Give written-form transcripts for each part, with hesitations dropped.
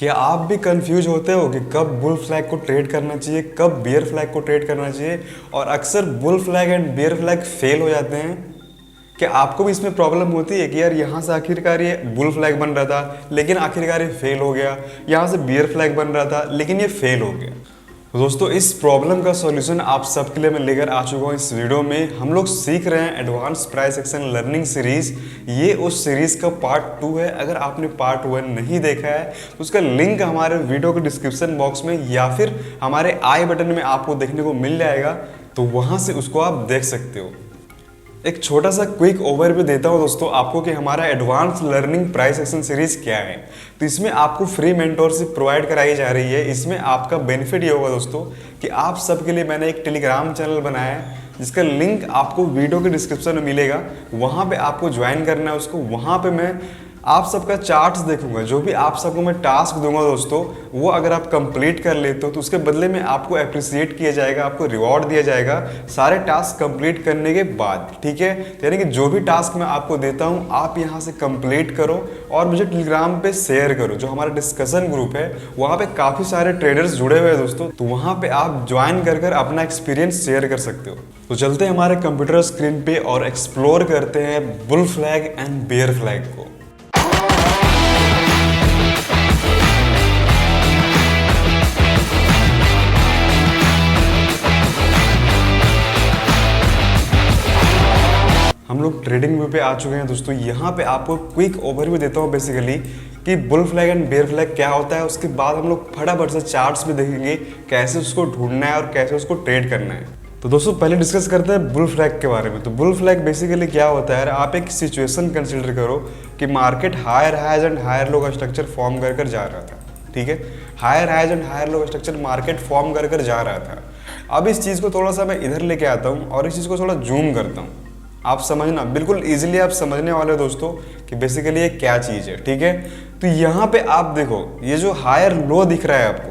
क्या आप भी कंफ्यूज होते हो कि कब बुल फ्लैग को ट्रेड करना चाहिए, कब बियर फ्लैग को ट्रेड करना चाहिए, और अक्सर bull flag and bear flag fail हो जाते हैं। क्या आपको भी इसमें प्रॉब्लम होती है कि यार यहाँ से आखिरकार ये बुल फ्लैग बन रहा था लेकिन आखिरकार ये फेल हो गया, यहाँ से बियर फ्लैग बन रहा था लेकिन ये फेल हो गया। तो दोस्तों, इस प्रॉब्लम का सॉल्यूशन आप सबके लिए मैं लेकर आ चुका हूँ। इस वीडियो में हम लोग सीख रहे हैं advance price action learning series. ये उस सीरीज का पार्ट 2 है। अगर आपने पार्ट 1 नहीं देखा है तो उसका लिंक हमारे वीडियो के डिस्क्रिप्शन बॉक्स में या फिर हमारे आई बटन में आपको देखने को मिल जाएगा, तो वहाँ से उसको आप देख सकते हो। एक छोटा सा क्विक ओवरव्यू देता हूँ दोस्तों आपको कि हमारा advance learning price action series क्या है। तो इसमें आपको फ्री मेंटोरशिप प्रोवाइड कराई जा रही है। इसमें आपका बेनिफिट ये होगा दोस्तों कि आप सबके लिए मैंने एक टेलीग्राम चैनल बनाया है जिसका लिंक आपको वीडियो के डिस्क्रिप्शन में मिलेगा। वहाँ पे आपको ज्वाइन करना है उसको। वहाँ पे मैं आप सबका चार्ट्स देखूंगा। जो भी आप सबको मैं टास्क दूंगा दोस्तों, वो अगर आप कंप्लीट कर लेते हो तो उसके बदले में आपको अप्रिसिएट किया जाएगा, आपको रिवॉर्ड दिया जाएगा सारे टास्क कंप्लीट करने के बाद। ठीक है, यानी कि जो भी टास्क मैं आपको देता हूँ आप यहाँ से कंप्लीट करो और मुझे टेलीग्राम पे शेयर करो। जो हमारा डिस्कशन ग्रुप है वहाँ पे काफ़ी सारे ट्रेडर्स जुड़े हुए हैं दोस्तों, तो वहाँ पे आप ज्वाइन कर अपना एक्सपीरियंस शेयर कर सकते हो। तो चलते हैं हमारे कंप्यूटर स्क्रीन पे और एक्सप्लोर करते हैं bull flag and bear flag को। हम लोग ट्रेडिंग व्यू पे आ चुके हैं दोस्तों। यहाँ पे आपको क्विक ओवरव्यू देता हूँ बेसिकली कि bull flag and bear flag क्या होता है। उसके बाद हम लोग फटाफट से चार्ट्स में देखेंगे कैसे उसको ढूंढना है और कैसे उसको ट्रेड करना है। तो दोस्तों पहले डिस्कस करते हैं बुल फ्लैग के बारे में। तो बुल फ्लैग बेसिकली क्या होता है, आप एक सिचुएशन कंसिडर करो कि market higher highs and higher low का स्ट्रक्चर फॉर्म कर जा रहा था। ठीक है, higher highs and higher low का स्ट्रक्चर मार्केट फॉर्म कर जा रहा था। अब इस चीज़ को थोड़ा सा मैं इधर लेके आता हूँ और इस चीज़ को थोड़ा जूम करता हूँ। आप समझना, बिल्कुल इजीली आप समझने वाले हो दोस्तों कि बेसिकली ये क्या चीज़ है। ठीक है, तो यहाँ पे आप देखो ये जो हायर लो दिख रहा है आपको,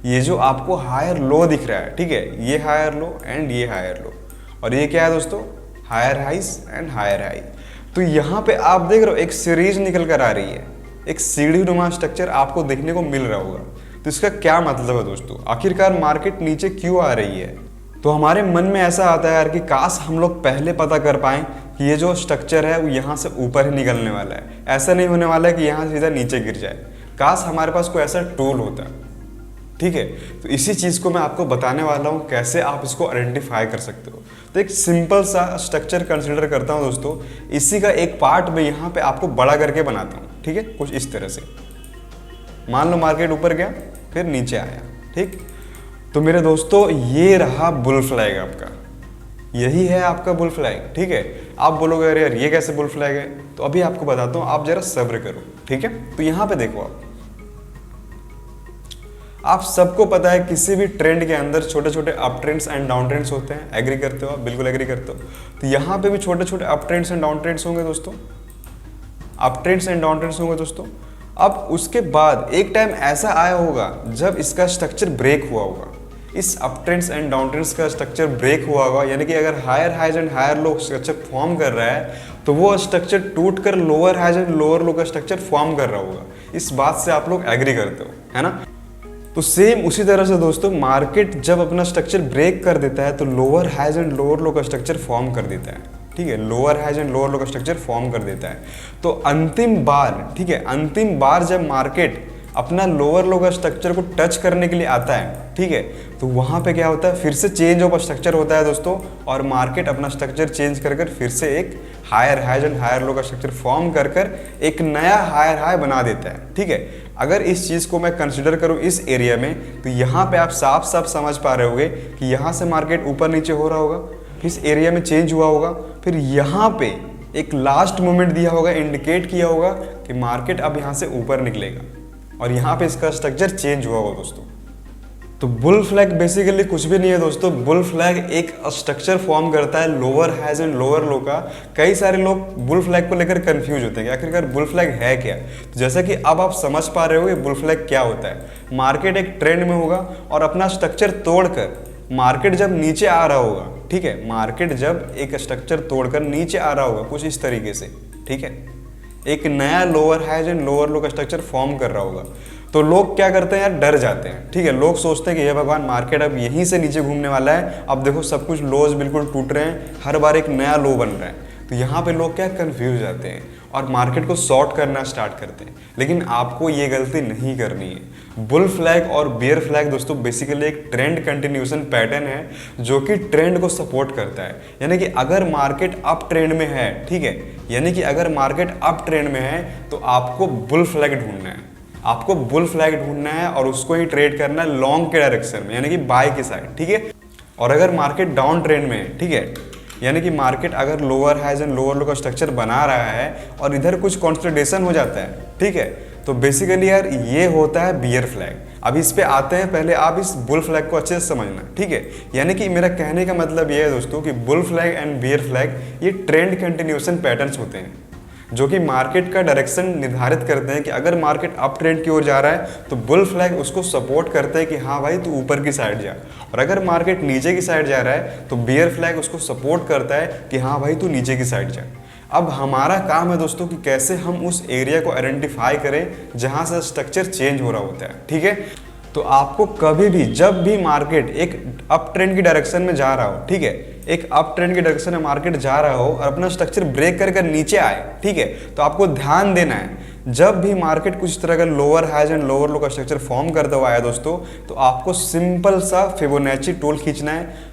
ये जो आपको हायर लो दिख रहा है, ठीक है, ये हायर लो एंड ये हायर लो, और ये क्या है दोस्तों, हायर हाइस एंड हायर हाई। तो यहाँ पे आप देख रहे हो एक सीरीज निकल कर आ रही है, एक सीढ़ी नुमा स्ट्रक्चर आपको देखने को मिल रहा होगा। तो इसका क्या मतलब है दोस्तों, आखिरकार मार्केट नीचे क्यों आ रही है। तो हमारे मन में ऐसा आता है यार कि काश हम लोग पहले पता कर पाएं कि ये जो स्ट्रक्चर है वो यहाँ से ऊपर ही निकलने वाला है, ऐसा नहीं होने वाला है कि यहाँ सीधा नीचे गिर जाए। काश हमारे पास कोई ऐसा टूल होता। ठीक है, तो इसी चीज़ को मैं आपको बताने वाला हूँ कैसे आप इसको आइडेंटिफाई कर सकते हो। तो एक सिंपल सा स्ट्रक्चर कंसिडर करता हूँ दोस्तों, इसी का एक पार्ट मैं यहाँ पे आपको बड़ा करके बनाता हूँ। ठीक है, कुछ इस तरह से मान लो मार्केट ऊपर गया फिर नीचे आया। ठीक, तो मेरे दोस्तों ये रहा बुल फ्लैग आपका, यही है आपका बुल फ्लैग। ठीक है, आप बोलोगे अरे यार ये कैसे बुल फ्लैग है, तो अभी आपको बताता हूँ, आप जरा सब्र करो। ठीक है, तो यहाँ पे देखो आप सबको पता है किसी भी ट्रेंड के अंदर छोटे छोटे up trends and down trends होते हैं। एग्री करते हो आप, बिल्कुल एग्री करते हो। तो यहाँ पे भी छोटे छोटे up trends and down trends होंगे दोस्तों, up trends and down trends होंगे दोस्तों। अब उसके बाद एक टाइम ऐसा आया होगा जब इसका स्ट्रक्चर ब्रेक हुआ होगा, इस up trends and down trends का स्ट्रक्चर ब्रेक हुआ होगा, यानी कि अगर higher highs and higher low structure form कर रहा है तो वो स्ट्रक्चर टूट कर lower highs and lower low का स्ट्रक्चर फॉर्म कर रहा होगा। इस बात से आप लोग एग्री करते हो, है ना। तो सेम उसी तरह से दोस्तों मार्केट जब अपना स्ट्रक्चर ब्रेक कर देता है तो lower highs and lower low का स्ट्रक्चर फॉर्म कर देता है। ठीक है, lower highs and lower low का स्ट्रक्चर फॉर्म कर देता है। तो अंतिम बार, ठीक है, अंतिम बार जब मार्केट अपना लोअर लो का स्ट्रक्चर को टच करने के लिए आता है, ठीक है, तो वहाँ पे क्या होता है, फिर से चेंज ऑफ स्ट्रक्चर होता है दोस्तों, और मार्केट अपना स्ट्रक्चर चेंज कर फिर से एक higher highs and higher low का स्ट्रक्चर फॉर्म कर एक नया हायर हाई बना देता है। ठीक है, अगर इस चीज़ को मैं कंसिडर करूँ इस एरिया में, तो यहाँ पे आप साफ साफ समझ पा रहे होगे कि यहाँ से मार्केट ऊपर नीचे हो रहा होगा, इस एरिया में चेंज हुआ होगा, फिर यहाँ पे एक लास्ट मोमेंट दिया होगा, इंडिकेट किया होगा कि मार्केट अब यहाँ से ऊपर निकलेगा, और यहाँ पे इसका स्ट्रक्चर चेंज हुआ होगा दोस्तों। तो बुल फ्लैग बेसिकली कुछ भी नहीं है दोस्तों। बुल फ्लैग एक स्ट्रक्चर फॉर्म करता है lower highs and lower low का। कई सारे लोग बुल फ्लैग को लेकर कंफ्यूज होते हैं कि आखिरकार बुल फ्लैग है क्या। तो जैसा कि अब आप समझ पा रहे हो कि बुल फ्लैग क्या होता है। मार्केट एक ट्रेंड में होगा और अपना स्ट्रक्चर तोड़कर मार्केट जब नीचे आ रहा होगा, ठीक है, मार्केट जब एक स्ट्रक्चर तोड़कर नीचे आ रहा होगा कुछ इस तरीके से, ठीक है, एक नया lower highs and lower low का स्ट्रक्चर फॉर्म कर रहा होगा, तो लोग क्या करते हैं यार, डर जाते हैं। ठीक है, लोग सोचते हैं कि हे भगवान, मार्केट अब यहीं से नीचे घूमने वाला है, अब देखो सब कुछ लोज बिल्कुल टूट रहे हैं, हर बार एक नया लो बन रहा है। तो यहाँ पे लोग क्या कंफ्यूज जाते हैं और मार्केट को शॉर्ट करना स्टार्ट करते हैं। लेकिन आपको ये गलती नहीं करनी है। बुल फ्लैग और बियर फ्लैग दोस्तों बेसिकली एक ट्रेंड कंटिन्यूशन पैटर्न है जो कि ट्रेंड को सपोर्ट करता है। यानी कि अगर मार्केट अप ट्रेंड में है, ठीक है, यानी कि अगर मार्केट अप ट्रेंड में है तो आपको बुल फ्लैग ढूंढना है, आपको बुल फ्लैग ढूंढना है और उसको ही ट्रेड करना है लॉन्ग के डायरेक्शन में, यानी कि बाय की साइड। ठीक है, और अगर मार्केट डाउन ट्रेंड में है, ठीक है, यानी कि मार्केट अगर lower highs and lower low का स्ट्रक्चर बना रहा है और इधर कुछ कंसोलिडेशन हो जाता है, ठीक है, तो बेसिकली यार ये होता है बियर फ्लैग। अब इस पे आते हैं, पहले आप इस बुल फ्लैग को अच्छे से समझना। ठीक है, यानी कि मेरा कहने का मतलब ये है दोस्तों कि bull flag and bear flag ये ट्रेंड कंटिन्यूशन पैटर्न्स होते हैं जो कि मार्केट का डायरेक्शन निर्धारित करते हैं कि अगर मार्केट अप ट्रेंड की ओर जा रहा है तो बुल फ्लैग उसको सपोर्ट करते हैं कि हाँ भाई तू ऊपर की साइड जा, और अगर मार्केट नीचे की साइड जा रहा है तो बियर फ्लैग उसको सपोर्ट करता है कि हाँ भाई तू नीचे की साइड जा। अब हमारा काम है दोस्तों कि कैसे हम उस एरिया को आइडेंटिफाई करें जहाँ से स्ट्रक्चर चेंज हो रहा होता है। ठीक है, तो आपको कभी भी जब भी मार्केट एक अप ट्रेंड की डायरेक्शन में जा रहा हो, ठीक है, एक अप ट्रेंड की डायरेक्शन में मार्केट जा रहा हो और अपना स्ट्रक्चर ब्रेक कर नीचे आए, ठीक है, तो आपको ध्यान देना है जब भी मार्केट कुछ तरह का lower highs and lower low का स्ट्रक्चर फॉर्म करता हुआ है दोस्तों, तो आपको सिंपल सा फिबोनाची टूल खींचना है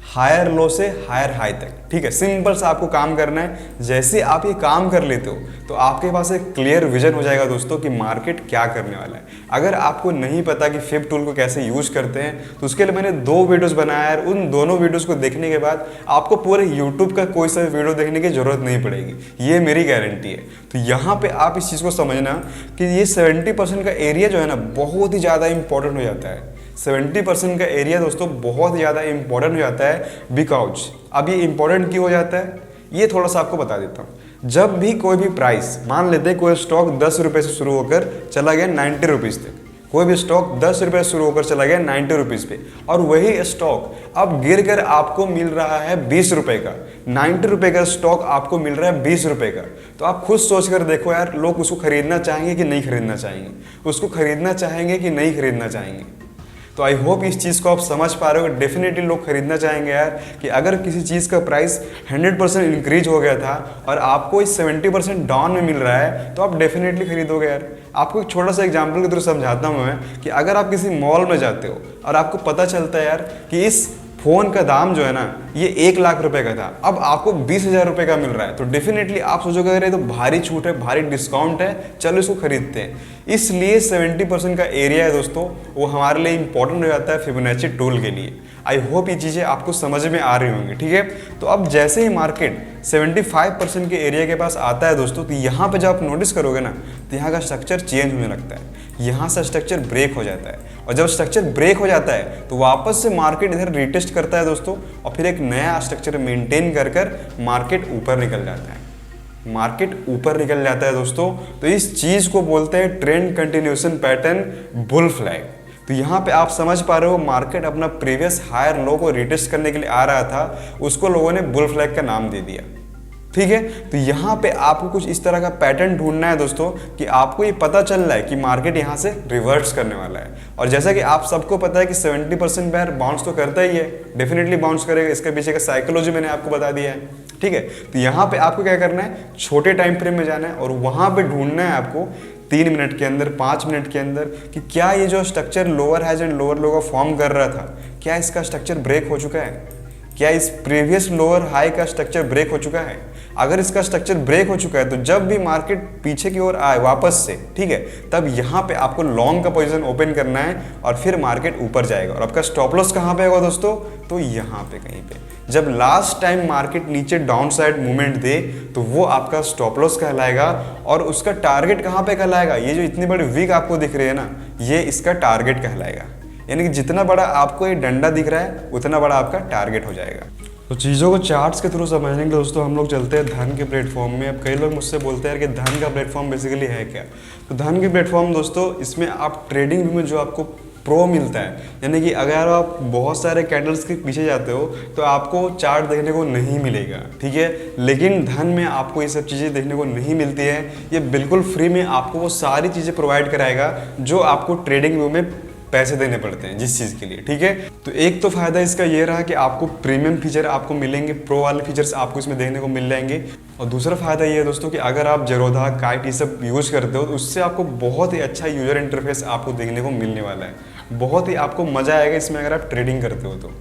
हायर लो से हायर हाई तक। ठीक है, सिंपल सा आपको काम करना है। जैसे आप ये काम कर लेते हो तो आपके पास एक क्लियर विजन हो जाएगा दोस्तों कि मार्केट क्या करने वाला है। अगर आपको नहीं पता कि फिब टूल को कैसे यूज करते हैं तो उसके लिए मैंने 2 वीडियोस बनाया है। उन दोनों वीडियोस को देखने के बाद आपको पूरे यूट्यूब का कोई सा वीडियो देखने की जरूरत नहीं पड़ेगी, ये मेरी गारंटी है। तो यहाँ पे आप इस चीज़ को समझना कि ये 70% का एरिया जो है ना बहुत ही ज़्यादा इंपॉर्टेंट हो जाता है। 70% का एरिया दोस्तों बहुत ज़्यादा इंपॉर्टेंट हो जाता है बिकॉज अब ये इंपॉर्टेंट क्यों हो जाता है ये थोड़ा सा आपको बता देता हूँ। जब भी कोई भी प्राइस, मान लेते हैं कोई स्टॉक 10 रुपये से शुरू होकर चला गया 90 रुपीज़ तक, कोई भी स्टॉक 10 रुपये से शुरू होकर चला गया 90 रुपीज़ पे, और वही स्टॉक अब गिर कर आपको मिल रहा है 20 रुपये का, 90 रुपये का स्टॉक आपको मिल रहा है 20 रुपये का, तो आप खुद सोच कर देखो यार, लोग उसको खरीदना चाहेंगे कि नहीं खरीदना चाहेंगे, उसको खरीदना चाहेंगे कि नहीं खरीदना चाहेंगे। तो आई होप इस चीज़ को आप समझ पा रहे हो। डेफिनेटली लोग खरीदना चाहेंगे यार कि अगर किसी चीज़ का प्राइस 100% इंक्रीज हो गया था और आपको इस 70% डाउन में मिल रहा है तो आप डेफिनेटली खरीदोगे यार। आपको एक छोटा सा एग्जांपल के थ्रू समझाता हूँ मैं कि अगर आप किसी मॉल में जाते हो और आपको पता चलता है यार कि इस फ़ोन का दाम जो है ना ये 1 लाख रुपए का था, अब आपको 20,000 रुपये का मिल रहा है, तो डेफिनेटली आप सोचोगे अरे तो भारी छूट है, भारी डिस्काउंट है, चलो इसको खरीदते हैं। इसलिए 70% का एरिया है दोस्तों, वो हमारे लिए इंपॉर्टेंट हो जाता है फिबोनाची टूल के लिए। आई होप ये चीज़ें आपको समझ में आ रही होंगी। ठीक है, तो अब जैसे ही मार्केट 75% के एरिया के पास आता है दोस्तों, तो यहाँ पे जब आप नोटिस करोगे ना तो यहाँ का स्ट्रक्चर चेंज होने लगता है, यहाँ से स्ट्रक्चर ब्रेक हो जाता है, और जब स्ट्रक्चर ब्रेक हो जाता है तो वापस से मार्केट इधर रीटेस्ट करता है दोस्तों, और फिर एक नया स्ट्रक्चर मेंटेन कर मार्केट ऊपर निकल जाता है, मार्केट ऊपर निकल जाता है दोस्तों। तो इस चीज़ को बोलते हैं trend continuation pattern, bull flag. तो यहाँ पे आप समझ पा रहे हो मार्केट अपना प्रीवियस हायर लो को रिटेस्ट करने के लिए आ रहा था, उसको लोगों ने बुल फ्लैग का नाम दे दिया। ठीक है, तो यहाँ पे आपको कुछ इस तरह का पैटर्न ढूंढना है दोस्तों कि आपको ये पता चल रहा है कि मार्केट यहाँ से रिवर्स करने वाला है। और जैसा कि आप सबको पता है कि 70% बार बाउंस तो करता ही है, डेफिनेटली बाउंस करेगा, इसके पीछे का साइकोलॉजी मैंने आपको बता दिया है। ठीक है, तो यहाँ पे आपको क्या करना है, छोटे टाइम फ्रेम में जाना है और वहाँ पे ढूंढना है आपको 3 मिनट के अंदर, 5 मिनट के अंदर कि क्या ये जो structure lower highs and lower low का फॉर्म कर रहा था, क्या इसका स्ट्रक्चर ब्रेक हो चुका है, क्या इस प्रीवियस लोअर हाई का स्ट्रक्चर ब्रेक हो चुका है। अगर इसका स्ट्रक्चर ब्रेक हो चुका है तो जब भी मार्केट पीछे की ओर आए वापस से, ठीक है, तब यहाँ पे आपको लॉन्ग का पोजीशन ओपन करना है और फिर मार्केट ऊपर जाएगा। और आपका स्टॉप लॉस कहाँ पे होगा दोस्तों, तो यहाँ पे कहीं पे। जब लास्ट टाइम मार्केट नीचे डाउन साइड मूवमेंट दे तो वो आपका स्टॉप लॉस कहलाएगा, और उसका टारगेट कहाँ पे कहलाएगा, ये जो इतनी बड़ी वीक आपको दिख रही है ना, ये इसका टारगेट कहलाएगा। यानी कि जितना बड़ा आपको ये डंडा दिख रहा है उतना बड़ा आपका टारगेट हो जाएगा। तो चीज़ों को चार्ट्स के थ्रू समझने के दोस्तों हम लोग चलते हैं धन के प्लेटफॉर्म में। अब कई लोग मुझसे बोलते हैं कि धन का प्लेटफॉर्म बेसिकली है क्या। तो धन के प्लेटफॉर्म दोस्तों, इसमें आप ट्रेडिंग में जो आपको प्रो मिलता है। यानी कि अगर आप बहुत सारे कैंडल्स के पीछे जाते हो तो आपको चार्ट देखने को नहीं मिलेगा, ठीक है। लेकिन धन में आपको ये सब चीज़ें देखने को नहीं मिलती है। ये बिल्कुल फ्री में आपको वो सारी चीज़ें प्रोवाइड कराएगा जो आपको ट्रेडिंग व्यू में पैसे देने पड़ते हैं जिस चीज़ के लिए, ठीक है। तो एक तो फायदा इसका ये रहा कि आपको प्रीमियम फीचर आपको मिलेंगे, प्रो वाले फीचर्स आपको इसमें देखने को मिल जाएंगे। और दूसरा फायदा ये है दोस्तों कि अगर आप जेरोधा, काइट ये सब यूज करते हो तो उससे आपको बहुत ही अच्छा यूजर इंटरफेस आपको देखने को मिलने वाला है। बहुत ही आपको मजा आएगा इसमें अगर आप ट्रेडिंग करते हो तो,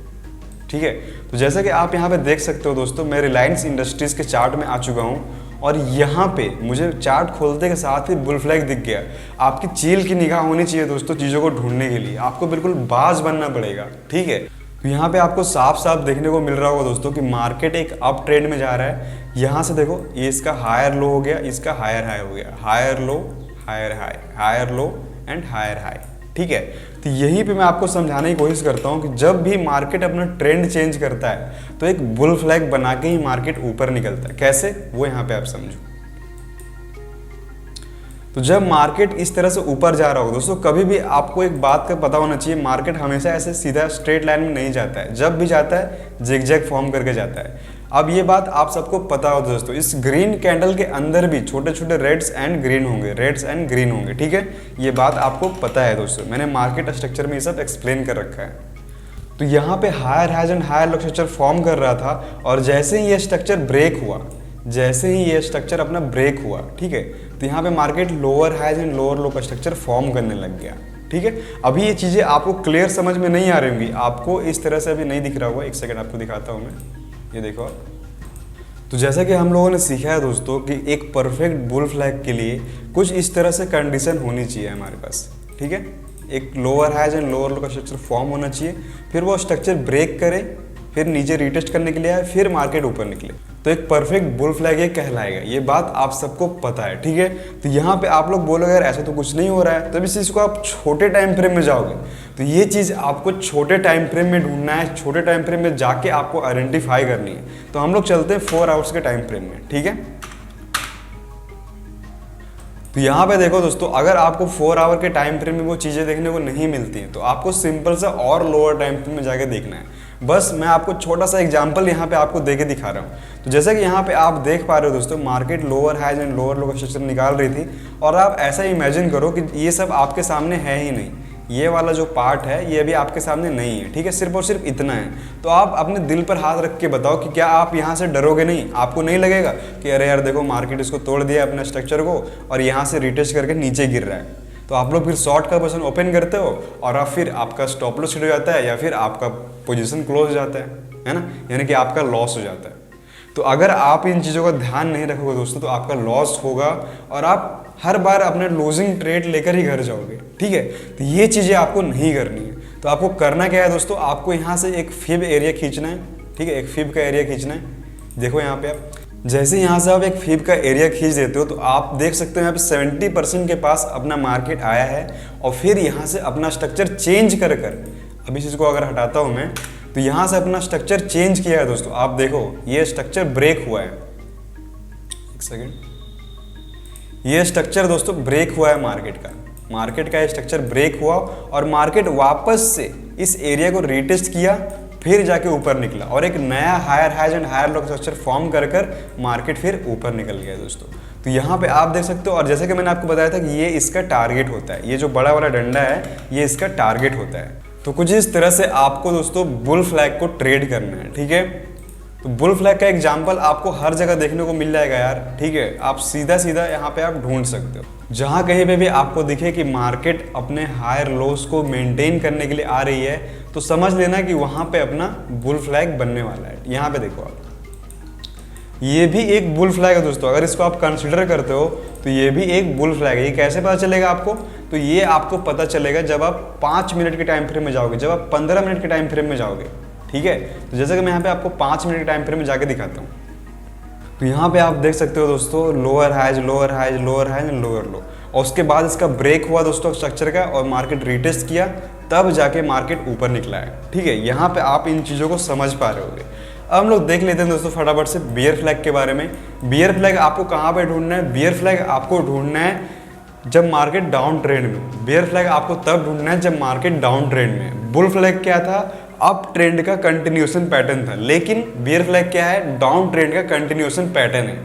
ठीक है। तो जैसा कि आप यहाँ पे देख सकते हो दोस्तों, मैं रिलायंस इंडस्ट्रीज के चार्ट में आ चुका हूँ और यहाँ पे मुझे चार्ट खोलते के साथ ही बुल फ्लैग दिख गया। आपकी चील की निगाह होनी चाहिए दोस्तों चीज़ों को ढूंढने के लिए, आपको बिल्कुल बाज बनना पड़ेगा, ठीक है। तो यहाँ पे आपको साफ साफ देखने को मिल रहा होगा दोस्तों कि मार्केट एक अप ट्रेंड में जा रहा है। यहाँ से देखो, ये इसका हायर लो हो गया, इसका हायर हाई हो गया, higher low, higher high, higher low and higher high, ठीक है। तो यहीं पे मैं आपको समझाने की कोशिश करता हूँ कि जब भी मार्केट अपना ट्रेंड चेंज करता है तो एक बुल फ्लैग बना के ही मार्केट ऊपर निकलता है। कैसे, वो यहाँ पे आप समझो। तो जब मार्केट इस तरह से ऊपर जा रहा हो दोस्तों, कभी भी आपको एक बात का पता होना चाहिए, मार्केट हमेशा ऐसे सीधा स्ट्रेट लाइन में नहीं जाता है। जब भी जाता है जिगजैग फॉर्म करके जाता है। अब ये बात आप सबको पता हो दोस्तों, इस ग्रीन कैंडल के अंदर भी छोटे छोटे रेड्स एंड ग्रीन होंगे, रेड्स एंड ग्रीन होंगे, ठीक है। ये बात आपको पता है दोस्तों, मैंने मार्केट स्ट्रक्चर में ये सब एक्सप्लेन कर रखा है। तो यहाँ पे higher highs and higher low structure form कर रहा था और जैसे ही ये स्ट्रक्चर ब्रेक हुआ, जैसे ही ये स्ट्रक्चर अपना ब्रेक हुआ, ठीक है, तो यहाँ पे market lower highs and lower low का स्ट्रक्चर फॉर्म करने लग गया, ठीक है। अभी ये चीज़ें आपको क्लियर समझ में नहीं आ रही होंगी, आपको इस तरह से अभी नहीं दिख रहा होगा। एक सेकंड आपको दिखाता हूँ मैं, ये देखो। तो जैसा कि हम लोगों ने सीखा है दोस्तों कि एक परफेक्ट बुल फ्लैग के लिए कुछ इस तरह से कंडीशन होनी चाहिए हमारे पास, ठीक है। एक lower highs and lower low का स्ट्रक्चर फॉर्म होना चाहिए, फिर वो स्ट्रक्चर ब्रेक करे, फिर नीचे रिटेस्ट करने के लिए आए, फिर मार्केट ऊपर निकले, तो एक परफेक्ट बुल फ्लैग ये कहलाएगा। ये बात आप सबको पता है, ठीक है। तो यहाँ पे आप लोग बोलोगे यार ऐसा तो कुछ नहीं हो रहा है, तब इस चीज़ को आप छोटे टाइम फ्रेम में जाओगे तो ये चीज़ आपको छोटे टाइम फ्रेम में ढूंढना है, छोटे टाइम फ्रेम में जाके आपको आइडेंटिफाई करनी है। तो हम लोग चलते हैं 4 आवर्स के टाइम फ्रेम में, ठीक है। तो यहाँ पे देखो दोस्तों, अगर आपको 4 आवर के टाइम फ्रेम में वो चीज़ें देखने को नहीं मिलती हैं तो आपको सिंपल सा और लोअर टाइम फ्रेम में जाके देखना है। बस मैं आपको छोटा सा एग्जांपल यहाँ पे आपको देके दिखा रहा हूँ। तो जैसा कि यहाँ पे आप देख पा रहे हो दोस्तों, market lower highs and lower low का स्ट्रक्चर निकाल रही थी और आप ऐसा इमेजिन करो कि ये सब आपके सामने है ही नहीं, ये वाला जो पार्ट है ये भी आपके सामने नहीं है, ठीक है। सिर्फ और सिर्फ इतना है। तो आप अपने दिल पर हाथ रख के बताओ कि क्या आप यहाँ से डरोगे नहीं? आपको नहीं लगेगा कि अरे यार देखो मार्केट इसको तोड़ दिया अपने स्ट्रक्चर को और यहाँ से रिटेस्ट करके नीचे गिर रहा है। तो आप लोग फिर शॉर्ट का पोजीशन ओपन करते हो और आप फिर आपका स्टॉप लॉस हिट हो जाता है या फिर आपका पोजीशन क्लोज हो जाता है ना, यानी कि आपका लॉस हो जाता है। तो अगर आप इन चीज़ों का ध्यान नहीं रखोगे दोस्तों तो आपका लॉस होगा और आप हर बार अपने लूजिंग ट्रेड लेकर ही घर जाओगे, ठीक है। तो ये चीज़ें आपको नहीं करनी है। तो आपको करना क्या है दोस्तों, आपको यहाँ से एक फिब एरिया खींचना है, ठीक है। एक फिब का एरिया खींचना है। देखो यहाँ पे आप जैसे यहाँ से आप एक फिब का एरिया खींच देते हो तो आप देख सकते हो यहाँ पे 70% के पास अपना मार्केट आया है और फिर यहाँ से अपना स्ट्रक्चर चेंज कर अभी इस चीज़ को अगर हटाता हूँ मैं तो यहाँ से अपना स्ट्रक्चर चेंज किया है दोस्तों। आप देखो ये स्ट्रक्चर ब्रेक हुआ है, एक सेकेंड, ये स्ट्रक्चर दोस्तों ब्रेक हुआ है मार्केट का ये स्ट्रक्चर ब्रेक हुआ और मार्केट वापस से इस एरिया को रीटेस्ट किया, फिर जाके ऊपर निकला और एक नया higher highs and higher low structure form कर मार्केट फिर ऊपर निकल गया दोस्तों। तो यहाँ पे आप देख सकते हो और जैसे कि मैंने आपको बताया था कि ये इसका टारगेट होता है, ये जो बड़ा वाला डंडा है ये इसका टारगेट होता है। तो कुछ इस तरह से आपको दोस्तों बुल फ्लैग को ट्रेड करना है, ठीक है। तो बुल फ्लैग का एग्जाम्पल आपको हर जगह देखने को मिल जाएगा यार, ठीक है। आप सीधा सीधा यहाँ पे आप ढूंढ सकते हो, जहाँ कहीं पे भी आपको दिखे कि मार्केट अपने हायर लोस को मेंटेन करने के लिए आ रही है तो समझ लेना कि वहाँ पे अपना बुल फ्लैग बनने वाला है। यहाँ पे देखो आप, ये भी एक बुल फ्लैग है दोस्तों। अगर इसको आप कंसिडर करते हो तो ये भी एक बुल फ्लैग है। ये कैसे पता चलेगा आपको? तो ये आपको पता चलेगा जब आप 5 मिनट के टाइम फ्रेम में जाओगे, जब आप 15 मिनट के टाइम फ्रेम में जाओगे, ठीक है। तो जैसे कि मैं यहाँ पे आपको 5 मिनट के टाइम फ्रेम में जाके दिखाता हूँ। तो यहाँ पे आप देख सकते हो दोस्तों lower highs lower highs lower highs and lower low, और उसके बाद इसका ब्रेक हुआ दोस्तों स्ट्रक्चर का और मार्केट रिटेस्ट किया, तब जाके मार्केट ऊपर निकला है, ठीक है। यहाँ पे आप इन चीज़ों को समझ पा रहे होगे। अब हम लोग देख लेते हैं दोस्तों फटाफट से बियर फ्लैग के बारे में। बियर फ्लैग आपको कहाँ पे ढूंढना है? बियर फ्लैग आपको ढूंढना है जब मार्केट डाउन ट्रेंड में, बियर फ्लैग आपको तब ढूंढना है जब मार्केट डाउन ट्रेंड में। बुल फ्लैग क्या था, अप ट्रेंड का कंटिन्यूएशन पैटर्न था, लेकिन बियर फ्लैग क्या है, डाउन ट्रेंड का कंटिन्यूएशन पैटर्न है।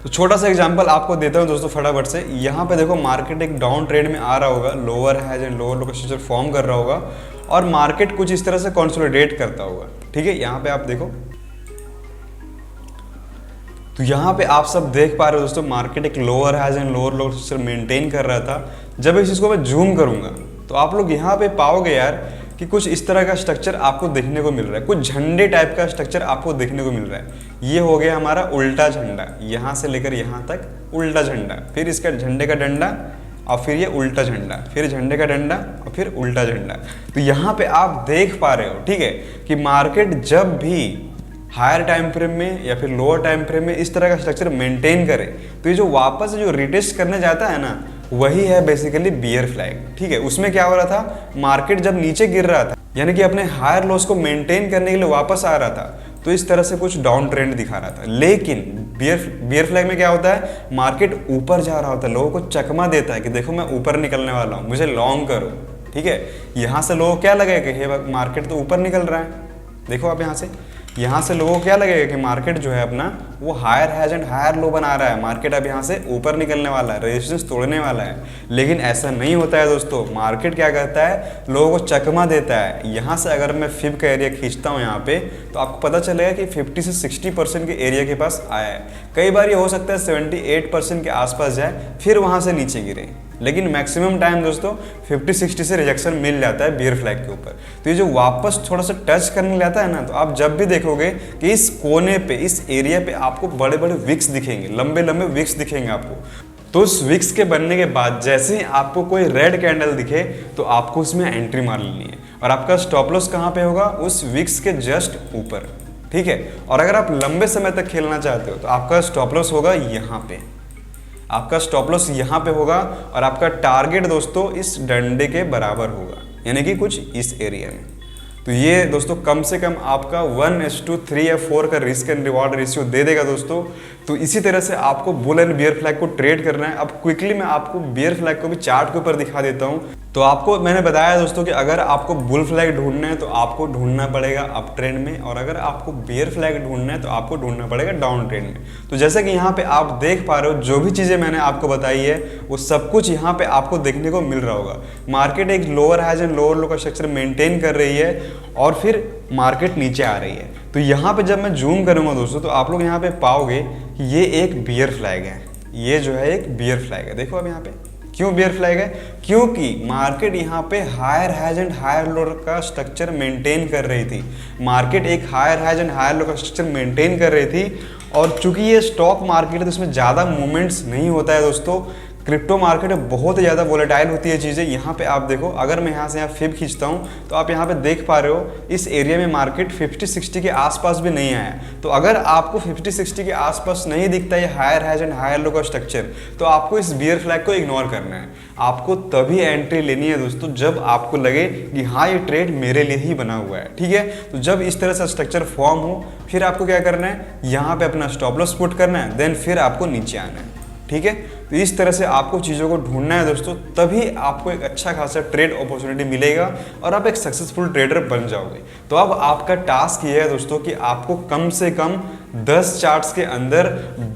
तो छोटा सा एग्जांपल आपको देता हूं दोस्तों फटाफट से। यहाँ पे देखो मार्केट एक डाउन ट्रेंड में आ रहा होगा, lower has and lower low का स्ट्रक्चर फॉर्म कर रहा होगा और मार्केट कुछ इस तरह से कंसोलिडेट करता होगा, ठीक है। यहाँ पे आप देखो, तो यहाँ पे आप सब देख पा रहे हो दोस्तों, मार्केट एक lower has and lower low structure maintain कर रहा था। जब इस चीज को मैं जूम करूंगा तो आप लोग यहाँ पे पाओगे यार कि कुछ इस तरह का स्ट्रक्चर आपको देखने को मिल रहा है, कुछ झंडे टाइप का स्ट्रक्चर आपको देखने को मिल रहा है। ये हो गया हमारा उल्टा झंडा, यहाँ से लेकर यहाँ तक उल्टा झंडा, फिर इसका झंडे का डंडा और फिर ये उल्टा झंडा, फिर झंडे का डंडा और फिर उल्टा झंडा। तो यहाँ पे आप देख पा रहे हो, ठीक है, कि मार्केट जब भी हायर टाइम फ्रेम में या फिर लोअर टाइम फ्रेम में इस तरह का स्ट्रक्चर मेंटेन करे तो ये जो वापस जो रिटेस्ट करने जाता है ना, वही है बेसिकली बियर फ्लैग, ठीक है। उसमें क्या हो रहा था, मार्केट जब नीचे गिर रहा था, यानी कि अपने हायर लॉस को मेंटेन करने के लिए वापस आ रहा था, तो इस तरह से कुछ डाउन ट्रेंड दिखा रहा था। लेकिन बियर फ्लैग में क्या होता है, मार्केट ऊपर जा रहा होता है, लोगों को चकमा देता है कि देखो मैं ऊपर निकलने वाला हूँ, मुझे लॉन्ग करो, ठीक है। यहाँ से लोगों को क्या लगेगा कि मार्केट तो ऊपर निकल रहा है, देखो आप यहाँ से लोगों को क्या लगेगा कि मार्केट जो है अपना वो higher highs and higher low बना रहा है, मार्केट अब यहाँ से ऊपर निकलने वाला है, रेजिस्टेंस तोड़ने वाला है। लेकिन ऐसा नहीं होता है दोस्तों, मार्केट क्या करता है, लोगों को चकमा देता है। यहाँ से अगर मैं फिब का एरिया खींचता हूँ यहाँ पे, तो आपको पता चलेगा कि 50 से 60% के एरिया के पास आया है। कई बार ये हो सकता है 78% के आसपास जाए, फिर वहाँ से नीचे गिरे, लेकिन मैक्सिमम टाइम दोस्तों 50-60 से रिजेक्शन मिल जाता है बियर फ्लैग के ऊपर। तो ये जो वापस थोड़ा सा टच करने जाता है ना, तो आप जब भी देखोगे कि इस कोने पे, इस एरिया पे आपको बड़े बड़े विक्स दिखेंगे, लंबे लंबे विक्स दिखेंगे आपको। तो उस विक्स के बनने के बाद जैसे ही आपको कोई रेड कैंडल दिखे तो आपको उसमें एंट्री मार लेनी है, और आपका स्टॉप लॉस कहाँ पे होगा, उस विक्स के जस्ट ऊपर, ठीक है। और अगर आप लंबे समय तक खेलना चाहते हो तो आपका स्टॉप लॉस होगा यहाँ पे, आपका स्टॉप लॉस यहाँ पे होगा, और आपका टारगेट दोस्तों इस डंडे के बराबर होगा, यानी कि कुछ इस एरिया में। तो ये दोस्तों कम से कम आपका 1:3 या 4 का रिस्क एंड रिवॉर्ड रेशियो दे देगा दोस्तों। तो इसी तरह से आपको बुल एंड बियर फ्लैग को ट्रेड करना है। अब क्विकली मैं आपको बियर फ्लैग को भी चार्ट के ऊपर दिखा देता हूँ। तो आपको मैंने बताया दोस्तों कि अगर आपको बुल फ्लैग ढूंढना है तो आपको ढूंढना पड़ेगा अप ट्रेंड में, और अगर आपको बियर फ्लैग ढूंढना है तो आपको ढूंढना पड़ेगा डाउन ट्रेंड में। तो जैसे कि यहाँ पे आप देख पा रहे हो, जो भी चीज़ें मैंने आपको बताई है वो सब कुछ यहाँ पे आपको देखने को मिल रहा होगा। मार्केट एक lower highs and lower low का स्ट्रक्चर मेंटेन कर रही है और फिर मार्केट नीचे आ रही है। तो यहाँ पे जब मैं जूम करूँगा दोस्तों तो आप लोग यहाँ पे पाओगे कि ये एक बियर फ्लैग है, ये जो है एक बियर फ्लैग है। देखो अब यहाँ पे क्यों बियर फ्लैग है, क्योंकि मार्केट यहाँ पे higher highs and higher low का स्ट्रक्चर मेंटेन कर रही थी। मार्केट एक higher highs and higher low का स्ट्रक्चर मेंटेन कर रही थी, और चूंकि ये स्टॉक मार्केट है तो इसमें ज़्यादा मूवमेंट्स नहीं होता है दोस्तों। क्रिप्टो मार्केट में बहुत ज़्यादा वोलेटाइल होती है चीज़ें। यहाँ पे आप देखो, अगर मैं यहाँ से यहाँ फिब खींचता हूँ तो आप यहाँ पे देख पा रहे हो इस एरिया में मार्केट 50-60 के आसपास भी नहीं आया। तो अगर आपको 50-60 के आसपास नहीं दिखता ये higher highs and higher low का स्ट्रक्चर, तो आपको इस बियर फ्लैग को इग्नोर करना है। आपको तभी एंट्री लेनी है दोस्तों जब आपको लगे कि हाँ ये ट्रेड मेरे लिए ही बना हुआ है, ठीक है। तो जब इस तरह से स्ट्रक्चर फॉर्म हो, फिर आपको क्या करना है, यहाँ पे अपना स्टॉप लॉस पुट करना है, देन फिर आपको नीचे आना है, ठीक है। तो इस तरह से आपको चीज़ों को ढूंढना है दोस्तों, तभी आपको एक अच्छा खासा ट्रेड अपॉर्चुनिटी मिलेगा और आप एक सक्सेसफुल ट्रेडर बन जाओगे। तो अब आपका टास्क ये है दोस्तों कि आपको कम से कम 10 चार्ट्स के अंदर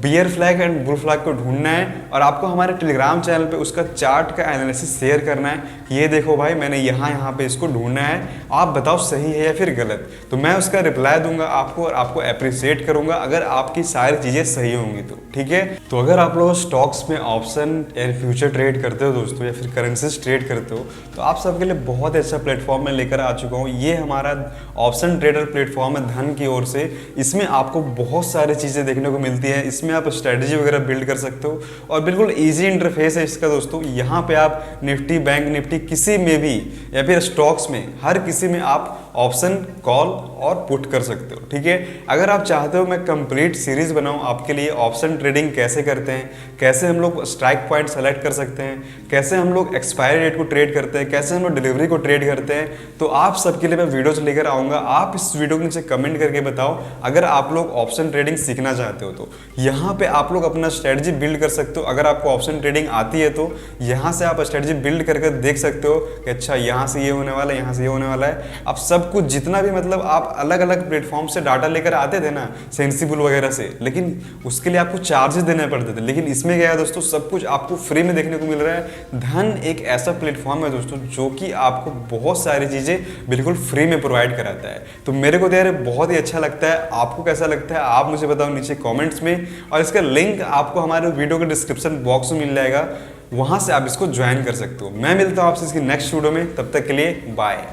bear flag and bull flag को ढूंढना है, और आपको हमारे टेलीग्राम चैनल पे उसका चार्ट का एनालिसिस शेयर करना है कि ये देखो भाई मैंने यहाँ पे इसको ढूंढना है, आप बताओ सही है या फिर गलत। तो मैं उसका रिप्लाई दूंगा आपको और आपको अप्रिशिएट करूंगा अगर आपकी सारी चीज़ें सही होंगी तो, ठीक है। तो अगर आप लोग स्टॉक्स में ऑप्शन एंड फ्यूचर ट्रेड करते हो दोस्तों, या फिर करेंसीज ट्रेड करते हो, तो आप सबके लिए बहुत अच्छा प्लेटफॉर्म में लेकर आ चुका हूँ। ये हमारा ऑप्शन ट्रेडर प्लेटफॉर्म है धन की ओर से। इसमें आपको बहुत सारी चीज़ें देखने को मिलती है। इसमें आप स्ट्रेटजी वगैरह बिल्ड कर सकते हो, और बिल्कुल ईजी इंटरफेस है इसका दोस्तों। यहाँ पे आप निफ्टी, बैंक निफ्टी किसी में भी, या फिर स्टॉक्स में, हर किसी में आप ऑप्शन कॉल और पुट कर सकते हो, ठीक है। अगर आप चाहते हो मैं कंप्लीट सीरीज बनाऊं आपके लिए, ऑप्शन ट्रेडिंग कैसे करते हैं, कैसे हम लोग स्ट्राइक पॉइंट सेलेक्ट कर सकते हैं, कैसे हम लोग एक्सपायरी डेट को ट्रेड करते हैं, कैसे हम लोग डिलीवरी को ट्रेड करते हैं, तो आप सबके लिए मैं वीडियोज लेकर आऊँगा। आप इस वीडियो के नीचे कमेंट करके बताओ अगर आप लोग ऑप्शन ट्रेडिंग सीखना चाहते हो तो। यहाँ पे आप लोग अपना स्ट्रेटजी बिल्ड कर सकते हो। अगर आपको ऑप्शन ट्रेडिंग आती है तो यहाँ से आप स्ट्रेटजी बिल्ड करके देख सकते हो कि अच्छा यहाँ से ये होने वाला है, यहाँ से ये होने वाला है। अब सब कुछ जितना भी मतलब आप अलग अलग प्लेटफॉर्म से डाटा लेकर आते थे ना, सेंसिबल वगैरह से, लेकिन उसके लिए आपको चार्जेस देने पड़ते थे। लेकिन इसमें क्या है दोस्तों, सब कुछ आपको फ्री में देखने को मिल रहा है। धन एक ऐसा प्लेटफॉर्म है दोस्तों जो कि आपको बहुत सारी चीज़ें बिल्कुल फ्री में प्रोवाइड कराता है। तो मेरे को तो यार बहुत ही अच्छा लगता है। आपको कैसा लगता है आप मुझे बताओ नीचे कॉमेंट्स में, और इसका लिंक आपको हमारे वीडियो के डिस्क्रिप्शन बॉक्स में मिल जाएगा, वहां से आप इसको ज्वाइन कर सकते हो। मैं मिलता हूं आपसे इसकी नेक्स्ट वीडियो में, तब तक के लिए बाय।